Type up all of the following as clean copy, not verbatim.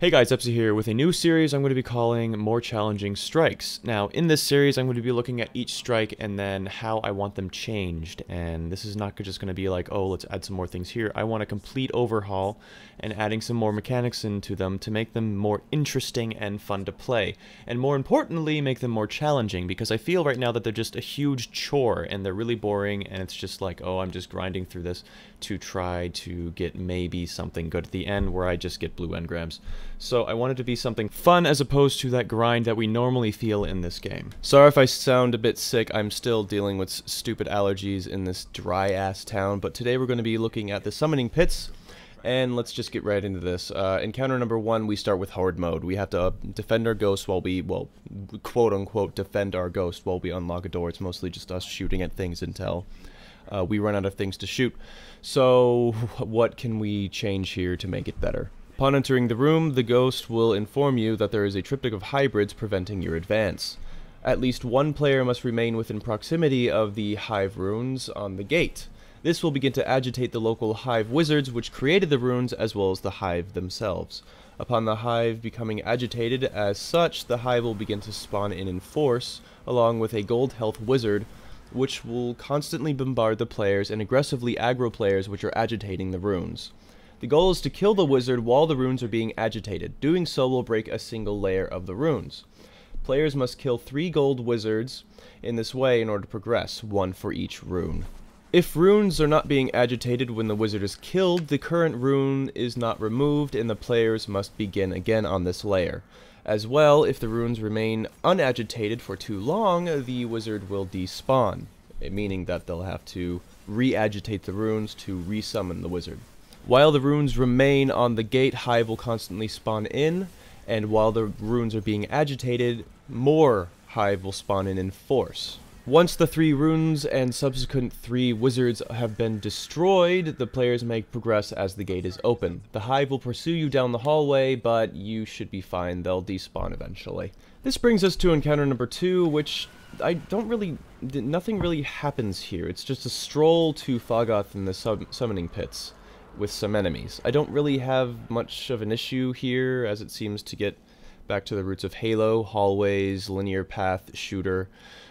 Hey guys, Epsi here with a new series I'm going to be calling More Challenging Strikes. Now, in this series, I'm going to be looking at each strike and then how I want them changed. And this is not just going to be like, oh, let's add some more things here. I want a complete overhaul and adding some more mechanics into them to make them more interesting and fun to play. And more importantly, make them more challenging, because I feel right now that they're just a huge chore and they're really boring, and it's just like, oh, I'm just grinding through this to try to get maybe something good at the end where I just get blue engrams. So I want it to be something fun as opposed to that grind that we normally feel in this game. Sorry if I sound a bit sick, I'm still dealing with stupid allergies in this dry-ass town, but today we're going to be looking at the summoning pits, and let's just get right into this. Encounter number 1, we start with horde mode. We have to defend our ghost while we, well, quote-unquote defend our ghost while we unlock a door. It's mostly just us shooting at things until we run out of things to shoot. So what can we change here to make it better? Upon entering the room, the ghost will inform you that there is a triptych of hybrids preventing your advance. At least one player must remain within proximity of the Hive runes on the gate. This will begin to agitate the local Hive wizards which created the runes, as well as the Hive themselves. Upon the Hive becoming agitated as such, the Hive will begin to spawn in force, along with a gold health wizard, which will constantly bombard the players and aggressively aggro players which are agitating the runes. The goal is to kill the wizard while the runes are being agitated. Doing so will break a single layer of the runes. Players must kill 3 gold wizards in this way in order to progress, 1 for each rune. If runes are not being agitated when the wizard is killed, the current rune is not removed and the players must begin again on this layer. As well, if the runes remain unagitated for too long, the wizard will despawn, meaning that they'll have to re-agitate the runes to resummon the wizard. While the runes remain on the gate, Hive will constantly spawn in, and while the runes are being agitated, more Hive will spawn in force. Once the 3 runes and subsequent 3 wizards have been destroyed, the players may progress as the gate is open. The Hive will pursue you down the hallway, but you should be fine, they'll despawn eventually. This brings us to encounter number 2, which nothing really happens here. It's just a stroll to Phogoth in the summoning pits with some enemies. I don't really have much of an issue here, as it seems to get back to the roots of Halo, hallways, linear path, shooter,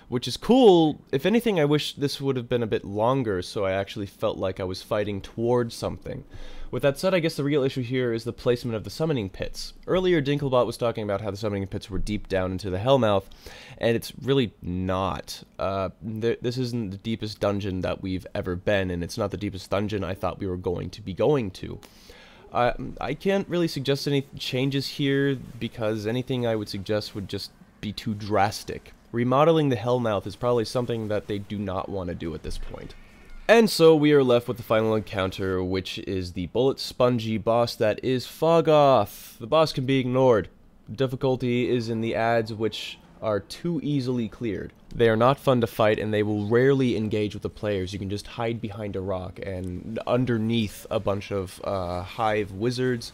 which is cool. If anything, I wish this would have been a bit longer so I actually felt like I was fighting towards something. With that said, I guess the real issue here is the placement of the summoning pits. Earlier, Dinklebot was talking about how the summoning pits were deep down into the Hellmouth, and it's really not. This isn't the deepest dungeon that we've ever been, and it's not the deepest dungeon I thought we were going to be going to. I can't really suggest any changes here, because anything I would suggest would just be too drastic. Remodeling the Hellmouth is probably something that they do not want to do at this point. And so we are left with the final encounter, which is the bullet spongy boss that is Phogoth. The boss can be ignored. Difficulty is in the adds, which are too easily cleared. They are not fun to fight, and they will rarely engage with the players. You can just hide behind a rock and underneath a bunch of Hive wizards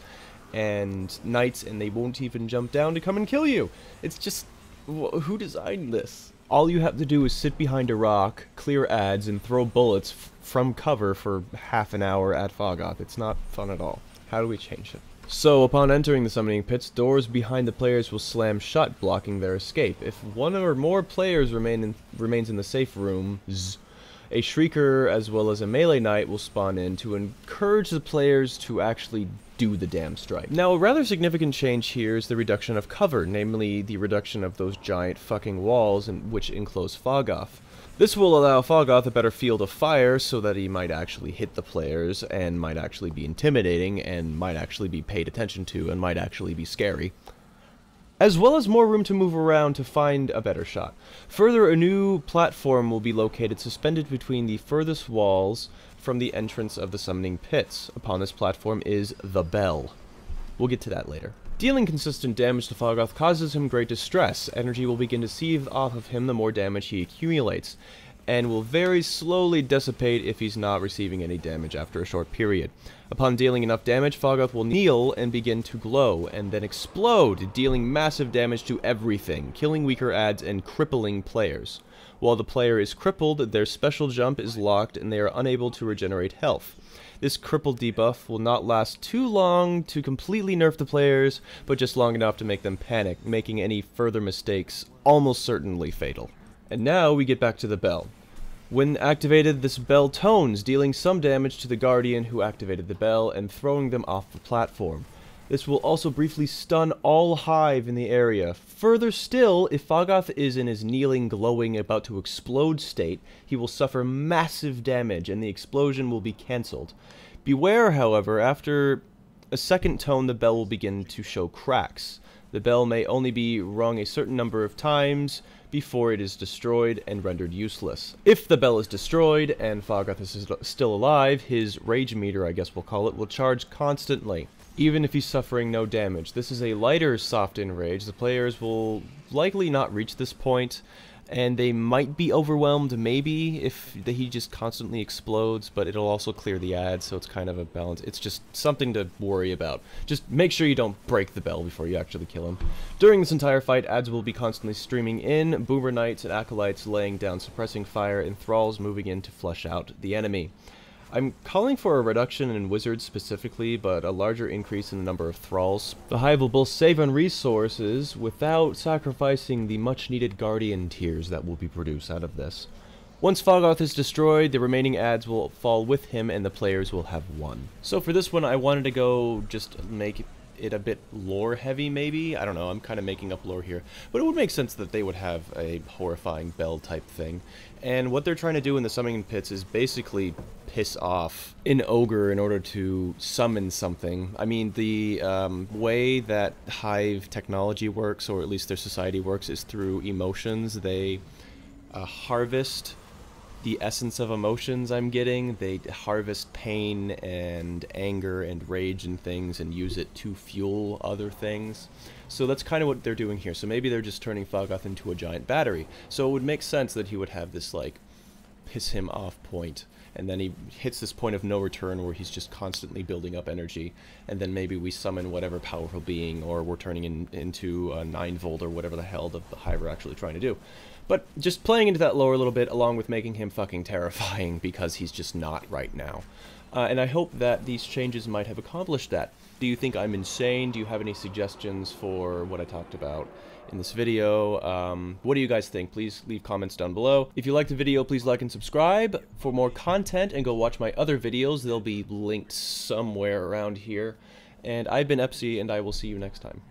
and knights, and they won't even jump down to come and kill you. It's just, who designed this? All you have to do is sit behind a rock, clear adds, and throw bullets from cover for half an hour at Phogoth. It's not fun at all. How do we change it? So, upon entering the summoning pits, doors behind the players will slam shut, blocking their escape. If one or more players remains in the safe rooms, a Shrieker as well as a melee knight will spawn in to encourage the players to actually do the damn strike. Now, a rather significant change here is the reduction of cover, namely the reduction of those giant fucking walls which enclose Phogoth. This will allow Phogoth a better field of fire so that he might actually hit the players and might actually be intimidating and might actually be paid attention to and might actually be scary, as well as more room to move around to find a better shot. Further, a new platform will be located suspended between the furthest walls from the entrance of the summoning pits. Upon this platform is the bell. We'll get to that later. Dealing consistent damage to Phogoth causes him great distress. Energy will begin to seethe off of him the more damage he accumulates. and will very slowly dissipate if he's not receiving any damage after a short period. Upon dealing enough damage, Phogoth will kneel and begin to glow, and then explode, dealing massive damage to everything, killing weaker adds and crippling players. While the player is crippled, their special jump is locked and they are unable to regenerate health. This crippled debuff will not last too long to completely nerf the players, but just long enough to make them panic, making any further mistakes almost certainly fatal. And now we get back to the bell. When activated, this bell tones, dealing some damage to the Guardian who activated the bell and throwing them off the platform. This will also briefly stun all Hive in the area. Further still, if Phogoth is in his kneeling, glowing, about to explode state, he will suffer massive damage and the explosion will be cancelled. Beware, however, after a second tone the bell will begin to show cracks. The bell may only be rung a certain number of times before it is destroyed and rendered useless. If the bell is destroyed and Phogoth is still alive, his rage meter, I guess we'll call it, will charge constantly, even if he's suffering no damage. This is a lighter soft enrage. The players will likely not reach this point, and they might be overwhelmed maybe if he just constantly explodes, but it'll also clear the ads, so it's kind of a balance. It's just something to worry about. Just make sure you don't break the bell before you actually kill him. During this entire fight, ads will be constantly streaming in, Boomer Knights and Acolytes laying down suppressing fire, and Thralls moving in to flush out the enemy. I'm calling for a reduction in Wizards specifically, but a larger increase in the number of Thralls. The Hive will both save on resources without sacrificing the much-needed Guardian tiers that will be produced out of this. Once Phogoth is destroyed, the remaining ads will fall with him and the players will have won. So for this one, I wanted to go just make it a bit lore heavy maybe. I don't know, I'm kind of making up lore here, but it would make sense that they would have a horrifying bell type thing. And what they're trying to do in the summoning pits is basically piss off an ogre in order to summon something. I mean, the way that Hive technology works, or at least their society works, is through emotions. They harvest the essence of emotions I'm getting. They harvest pain and anger and rage and things and use it to fuel other things. So that's kind of what they're doing here. So maybe they're just turning Phogoth into a giant battery. So it would make sense that he would have this, like, piss him off point. And then he hits this point of no return where he's just constantly building up energy. And then maybe we summon whatever powerful being, or we're turning into a 9-volt or whatever the hell the Hive are actually trying to do. But just playing into that lore a little bit, along with making him fucking terrifying, because he's just not right now. And I hope that these changes might have accomplished that. Do you think I'm insane? Do you have any suggestions for what I talked about in this video? What do you guys think? Please leave comments down below. If you liked the video, please like and subscribe for more content, and go watch my other videos. They'll be linked somewhere around here. And I've been Epsy, and I will see you next time.